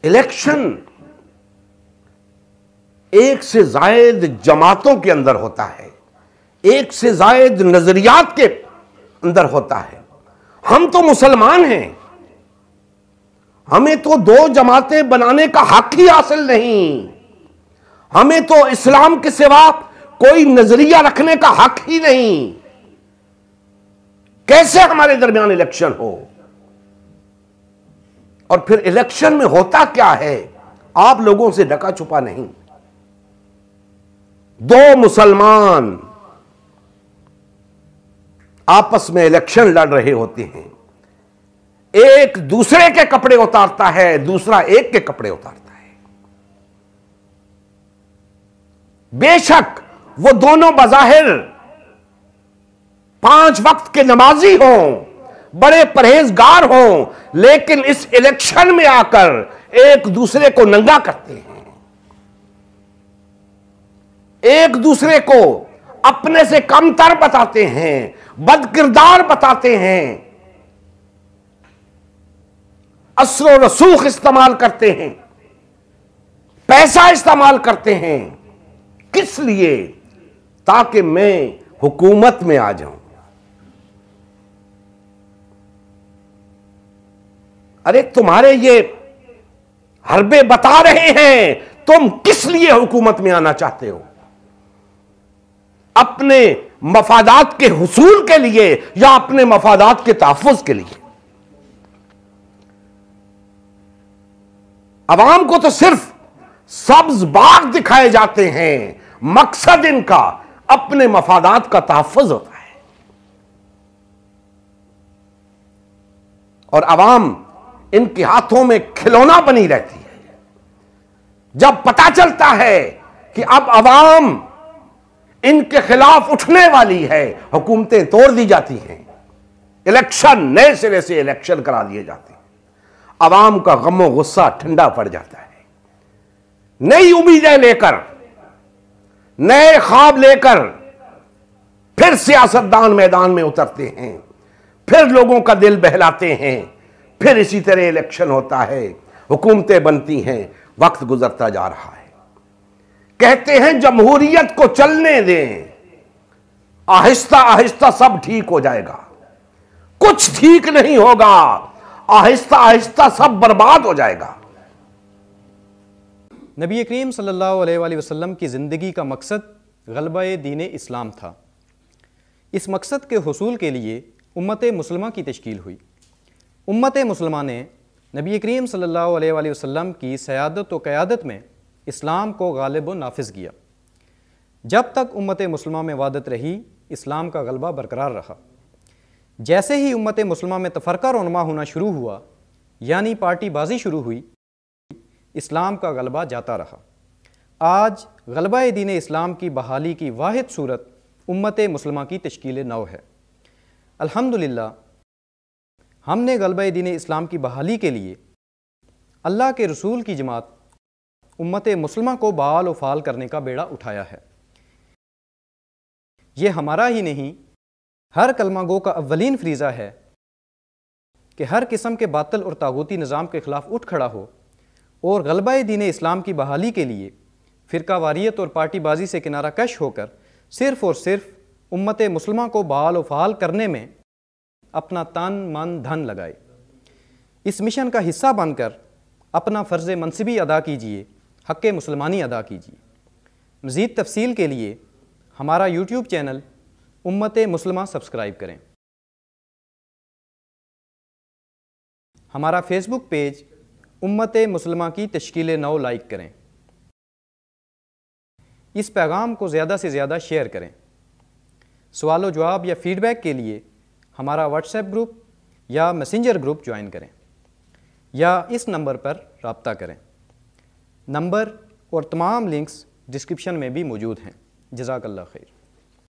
Election ایک سے زائد جماعتوں کے اندر ہوتا ہے، ایک سے زائد نظریات کے اندر ہوتا ہے۔ ہم تو مسلمان ہیں، ہمیں تو دو جماعتیں بنانے کا حق ہی حاصل نہیں، ہمیں تو اسلام کے سوا کوئی نظریہ رکھنے کا حق ہی نہیں، کیسے ہمارے درمیان الیکشن ہو؟ اور پھر الیکشن میں ہوتا کیا ہے؟ آپ لوگوں سے ڈکا چھپا نہیں، دو مسلمان آپس میں الیکشن لڑ رہے ہوتے ہیں، ایک دوسرے کے کپڑے اتارتا ہے، دوسرا ایک کے کپڑے اتارتا ہے۔ بے شک وہ دونوں بظاہر 5 وقت کے نمازی ہوں، بڑے پرہیزگار ہوں، لیکن اس الیکشن میں آ کر ایک دوسرے کو ننگا کرتے ہیں، ایک دوسرے کو اپنے سے کم تر بتاتے ہیں، بد کردار بتاتے ہیں، اسر و رسوخ استعمال کرتے ہیں، پیسہ استعمال کرتے ہیں۔ کس لیے؟ تاکہ میں حکومت میں آ جاؤں۔ ارے تمہارے یہ حربے بتا رہے ہیں تم کس لیے حکومت میں آنا چاہتے ہو؟ اپنے مفادات کے حصول کے لیے یا اپنے مفادات کے تحفظ کے لیے؟ عوام کو تو صرف سبز باغ دکھائے جاتے ہیں، مقصد ان کا اپنے مفادات کا تحفظ ہوتا ہے، اور عوام ان کے ہاتھوں میں کھلونا بنی رہتی ہے۔ جب پتا چلتا ہے کہ اب عوام ان کے خلاف اٹھنے والی ہے، حکومتیں توڑ دی جاتی ہیں، الیکشن نئے سرے سے الیکشن کرا دیے جاتے ہیں، عوام کا غم و غصہ ٹھنڈا پڑ جاتا ہے، نئی امیدیں لے کر، نئے خواب لے کر پھر سیاستدان میدان میں اترتے ہیں، پھر لوگوں کا دل بہلاتے ہیں، پھر اسی طرح الیکشن ہوتا ہے، حکومتیں بنتی ہیں، وقت گزرتا جا رہا ہے۔ کہتے ہیں جمہوریت کو چلنے دیں، آہستہ آہستہ سب ٹھیک ہو جائے گا۔ کچھ ٹھیک نہیں ہوگا، آہستہ آہستہ سب برباد ہو جائے گا۔ نبی کریم صلی اللہ علیہ وآلہ وسلم کی زندگی کا مقصد غلبہ دین اسلام تھا۔ اس مقصد کے حصول کے لیے امت مسلمہ کی تشکیل ہوئی۔ امت مسلمہ نے نبی کریم صلی اللہ علیہ وآلہ وسلم کی سیادت و قیادت میں اسلام کو غالب و نافذ کیا۔ جب تک امت مسلمہ میں وحدت رہی، اسلام کا غلبہ برقرار رہا۔ جیسے ہی امت مسلمہ میں تفرقہ رونما ہونا شروع ہوا، یعنی پارٹی بازی شروع ہوئی، اسلام کا غلبہ جاتا رہا۔ آج غلبہ دین اسلام کی بحالی کی واحد صورت امت مسلمہ کی تشکیل نو ہے۔ الحمدللہ ہم نے غلبہ دین اسلام کی بحالی کے لیے اللہ کے رسول کی جماعت امت مسلمہ کو بحال و فعال کرنے کا بیڑا اٹھایا ہے۔ یہ ہمارا ہی نہیں، ہر کلمہ گو کا اولین فریضہ ہے کہ ہر قسم کے باطل اور طاغوتی نظام کے خلاف اٹھ کھڑا ہو اور غلبہ دین اسلام کی بحالی کے لیے فرقہ واریت اور پارٹی بازی سے کنارہ کش ہو کر صرف اور صرف امت مسلمہ کو بحال و فعال کرنے میں اپنا تن من دھن لگائے۔ اس مشن کا حصہ بن کر اپنا فرض منصبی ادا کیجیے، حق مسلمانی ادا کیجیے۔ مزید تفصیل کے لیے ہمارا یوٹیوب چینل امت مسلمہ سبسکرائب کریں، ہمارا فیس بک پیج امت مسلمہ کی تشکیل نو لائک کریں، اس پیغام کو زیادہ سے زیادہ شیئر کریں۔ سوال و جواب یا فیڈ بیک کے لیے ہمارا واٹس ایپ گروپ یا میسنجر گروپ جوائن کریں یا اس نمبر پر رابطہ کریں۔ نمبر اور تمام لنکس ڈسکرپشن میں بھی موجود ہیں۔ جزاک اللہ خیر۔